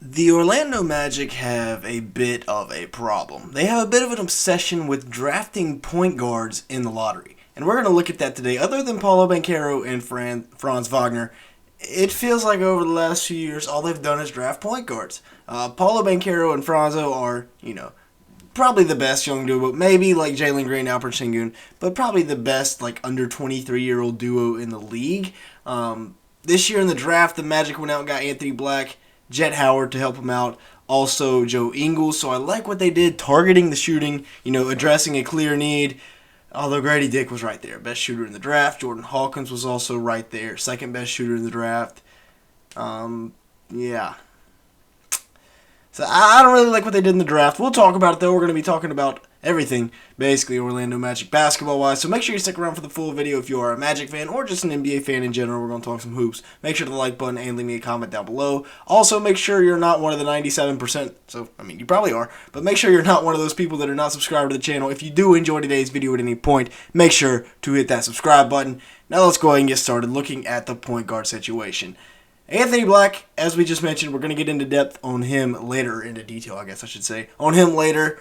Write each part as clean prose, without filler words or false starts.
The Orlando Magic have a bit of a problem. They have a bit of an obsession with drafting point guards in the lottery. And we're going to look at that today. Other than Paolo Banchero and Franz Wagner, it feels like over the last few years, all they've done is draft point guards. Paolo Banchero and Franzo are, probably the best young duo. Maybe like Jalen Green and Alpert Sengun, but probably the best like under 23-year-old duo in the league. This year in the draft, the Magic went out and got Anthony Black, Jet Howard to help him out, also Joe Ingles. So I like what they did, targeting the shooting, addressing a clear need. Although Grady Dick was right there, best shooter in the draft. Jordan Hawkins was also right there, second best shooter in the draft. Yeah. So I don't really like what they did in the draft. We'll talk about it, though. We're going to be talking about everything, basically, Orlando Magic basketball-wise. So make sure you stick around for the full video if you are a Magic fan or just an NBA fan in general. We're going to talk some hoops. Make sure to like button and leave me a comment down below. Also, make sure you're not one of the 97%. So, you probably are. But make sure you're not one of those people that are not subscribed to the channel. If you do enjoy today's video at any point, make sure to hit that subscribe button. Now let's go ahead and get started looking at the point guard situation. Anthony Black, as we just mentioned, we're going to get into depth on him later, into detail, I guess I should say, on him later.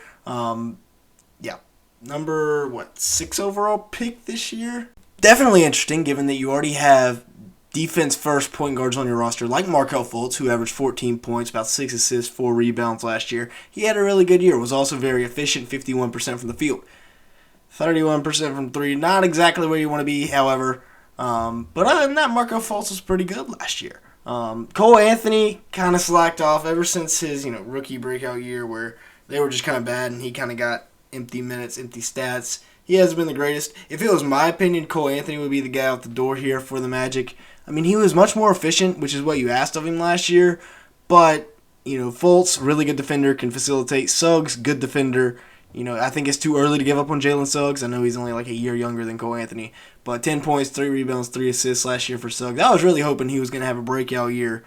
Number, 6 overall pick this year? Definitely interesting, given that you already have defense-first point guards on your roster, like Markelle Fultz, who averaged 14 points, about 6 assists, 4 rebounds last year. He had a really good year, was also very efficient, 51% from the field. 31% from 3, not exactly where you want to be, however. But other than that, Markelle Fultz was pretty good last year. Cole Anthony kind of slacked off ever since his rookie breakout year where they were just kind of bad and he kind of got empty minutes, empty stats. He hasn't been the greatest. If it was my opinion, Cole Anthony would be the guy out the door here for the Magic. He was much more efficient, which is what you asked of him last year. But, Fultz, really good defender, can facilitate. Suggs, good defender. I think it's too early to give up on Jalen Suggs. I know he's only like a year younger than Cole Anthony. But 10 points, 3 rebounds, 3 assists last year for Suggs. I was really hoping he was going to have a breakout year.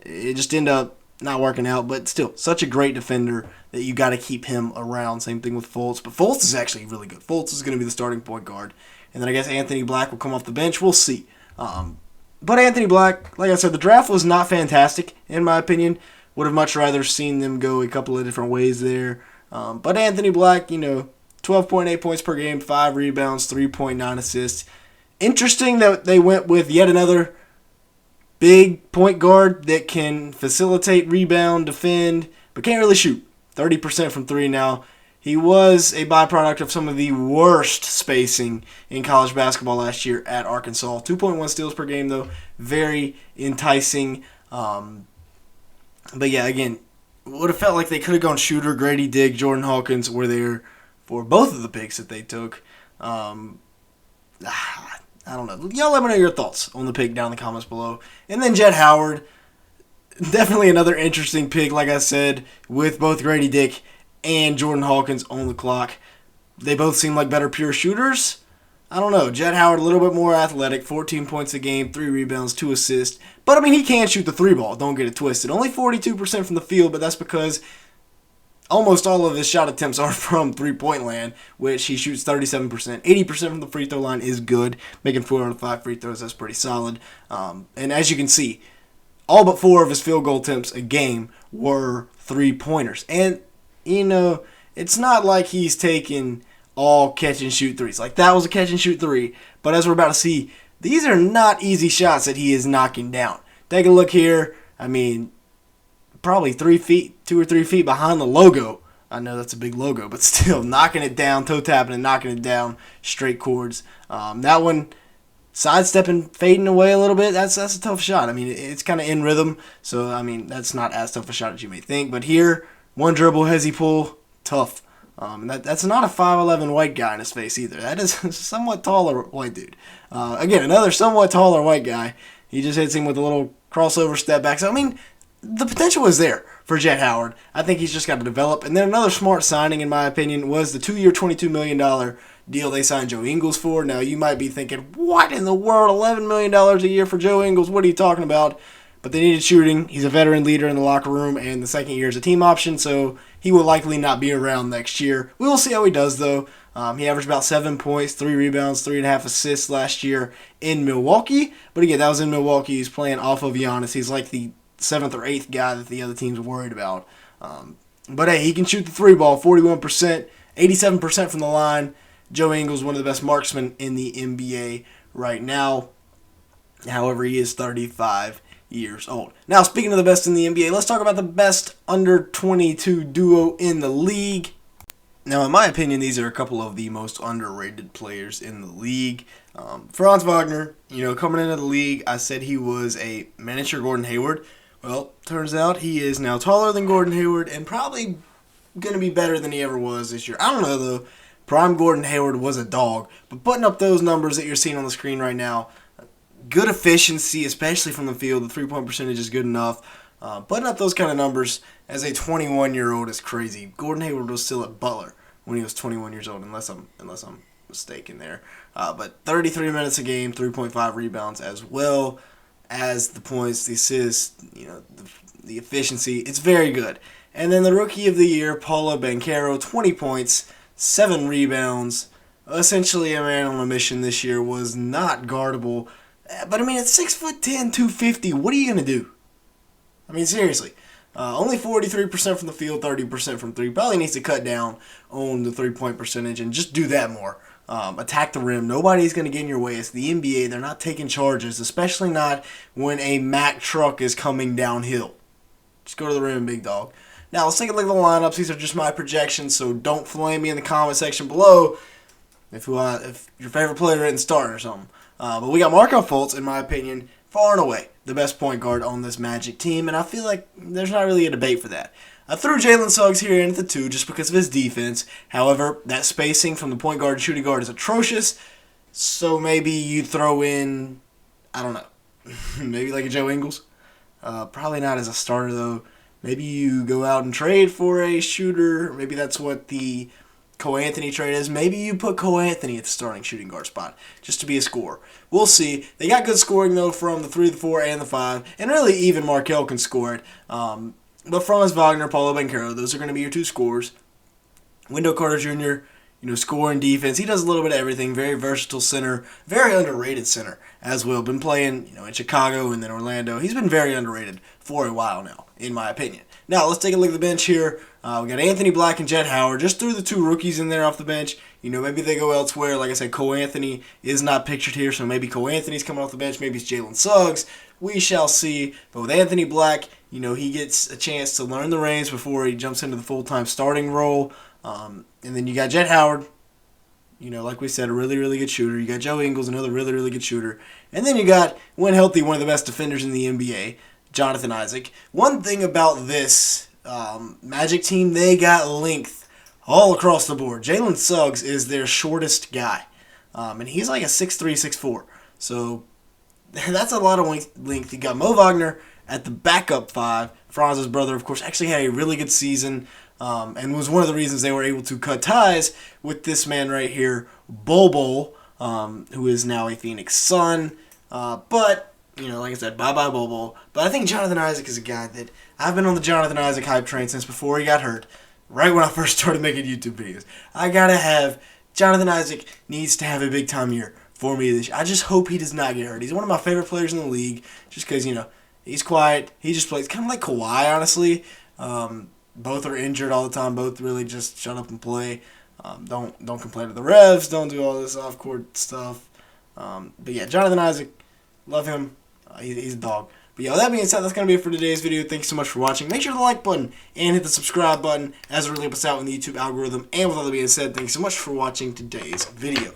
It just ended up not working out. But still, such a great defender that you got to keep him around. Same thing with Fultz. But Fultz is actually really good. Fultz is going to be the starting point guard. And then I guess Anthony Black will come off the bench. We'll see. But Anthony Black, like I said, the draft was not fantastic, in my opinion. Would have much rather seen them go a couple of different ways there. But Anthony Black, 12.8 points per game, 5 rebounds, 3.9 assists. Interesting that they went with yet another big point guard that can facilitate, rebound, defend, but can't really shoot. 30% from 3 now. He was a byproduct of some of the worst spacing in college basketball last year at Arkansas. 2.1 steals per game, though. Very enticing. But yeah, again, would have felt like they could have gone shooter. Grady Dick, Jordan Hawkins were there for both of the picks that they took. I don't know. Y'all let me know your thoughts on the pick down in the comments below. And then Jet Howard, definitely another interesting pick, like I said, with both Grady Dick and Jordan Hawkins on the clock. They both seem like better pure shooters. I don't know. Jet Howard, a little bit more athletic, 14 points a game, 3 rebounds, 2 assists. But, he can shoot the 3-ball. Don't get it twisted. Only 42% from the field, but that's because almost all of his shot attempts are from three-point land, which he shoots 37%. 80% from the free throw line is good. Making 4 out of 5 free throws, that's pretty solid. And as you can see, all but 4 of his field goal attempts a game were three-pointers. And, it's not like he's taking all catch-and-shoot threes. Like, that was a catch-and-shoot 3. But as we're about to see, these are not easy shots that he is knocking down. Take a look here. Probably 3 feet, 2 or 3 feet behind the logo. I know that's a big logo, but still knocking it down, toe-tapping and knocking it down, straight chords. That one, sidestepping, fading away a little bit, that's a tough shot. It's kind of in rhythm, so, that's not as tough a shot as you may think. But here, one dribble, hezzy pull, tough. That's not a 5'11" white guy in his face either. That is a somewhat taller white dude. Again, another somewhat taller white guy. He just hits him with a little crossover step back. So, the potential is there for Jet Howard. I think he's just got to develop. And then another smart signing, in my opinion, was the 2-year, $22 million deal they signed Joe Ingles for. Now, you might be thinking, what in the world? $11 million a year for Joe Ingles? What are you talking about? But they needed shooting. He's a veteran leader in the locker room, and the second year is a team option, so he will likely not be around next year. We will see how he does, though. He averaged about 7 points, 3 rebounds, 3.5 assists last year in Milwaukee. But again, that was in Milwaukee. He's playing off of Giannis. He's like the 7th or 8th guy that the other team's worried about. But hey, he can shoot the 3-ball, 41%, 87% from the line. Joe Ingles, one of the best marksmen in the NBA right now. However, he is 35 years old. Now, speaking of the best in the NBA, let's talk about the best under-22 duo in the league. Now, in my opinion, these are a couple of the most underrated players in the league. Franz Wagner, coming into the league, I said he was a miniature Gordon Hayward. Well, turns out he is now taller than Gordon Hayward and probably going to be better than he ever was this year. I don't know, though. Prime Gordon Hayward was a dog. But putting up those numbers that you're seeing on the screen right now, good efficiency, especially from the field. The three-point percentage is good enough. Putting up those kind of numbers as a 21-year-old is crazy. Gordon Hayward was still at Butler when he was 21 years old, unless I'm mistaken there. But 33 minutes a game, 3.5 rebounds, as well as the points, the assists, the efficiency. It's very good. And then the Rookie of the Year, Paolo Banchero, 20 points, 7 rebounds. Essentially a man on a mission this year, was not guardable. But, at 6'10", 250, what are you going to do? Seriously. Only 43% from the field, 30% from three. Probably needs to cut down on the three-point percentage and just do that more. Attack the rim. Nobody's going to get in your way. It's the NBA. They're not taking charges, especially not when a Mack truck is coming downhill. Just go to the rim, big dog. Now, let's take a look at the lineups. These are just my projections, so don't flame me in the comment section below if your favorite player didn't start or something. But we got Markelle Fultz, in my opinion, far and away the best point guard on this Magic team, and I feel like there's not really a debate for that. I threw Jalen Suggs here in at the 2 just because of his defense. However, that spacing from the point guard and shooting guard is atrocious, so maybe you throw in, I don't know, maybe like a Joe Ingles. Probably not as a starter, though. Maybe you go out and trade for a shooter. Maybe that's what the Cole Anthony trade is. Maybe you put Cole Anthony at the starting shooting guard spot just to be a scorer. We'll see. They got good scoring, though, from the 3, the 4, and the 5. And really, even Markelle can score it. But Franz Wagner, Paolo Banchero, those are going to be your 2 scorers. Wendell Carter Jr., scoring defense. He does a little bit of everything. Very versatile center. Very underrated center as well. Been playing, in Chicago and then Orlando. He's been very underrated for a while now, in my opinion. Now, let's take a look at the bench here. We got Anthony Black and Jet Howard. Just threw the 2 rookies in there off the bench. Maybe they go elsewhere. Like I said, Cole Anthony is not pictured here, so maybe Cole Anthony's coming off the bench. Maybe it's Jalen Suggs. We shall see. But with Anthony Black, he gets a chance to learn the reins before he jumps into the full-time starting role. And then you got Jet Howard, like we said, a really, really good shooter. You got Joe Ingles, another really, really good shooter. And then you got, when healthy, one of the best defenders in the NBA, Jonathan Isaac. One thing about this Magic team, they got length all across the board. Jalen Suggs is their shortest guy. And he's like a 6'3", 6'4". So that's a lot of length. You got Mo Wagner at the backup 5. Franz's brother, of course, actually had a really good season. And was one of the reasons they were able to cut ties with this man right here, Bobo, who is now a Phoenix Sun. But, like I said, bye-bye Bobo. But I think Jonathan Isaac is a guy that I've been on the Jonathan Isaac hype train since before he got hurt, right when I first started making YouTube videos. I gotta have, Jonathan Isaac needs to have a big-time year for me this year. I just hope he does not get hurt. He's one of my favorite players in the league just because, he's quiet. He just plays kind of like Kawhi, honestly. Both are injured all the time. Both really just shut up and play. Don't complain to the refs. Don't do all this off-court stuff. But yeah, Jonathan Isaac, love him. He's a dog. But yeah, with that being said, that's going to be it for today's video. Thank you so much for watching. Make sure to like button and hit the subscribe button as it really helps us out in the YouTube algorithm. And with all that being said, thanks so much for watching today's video.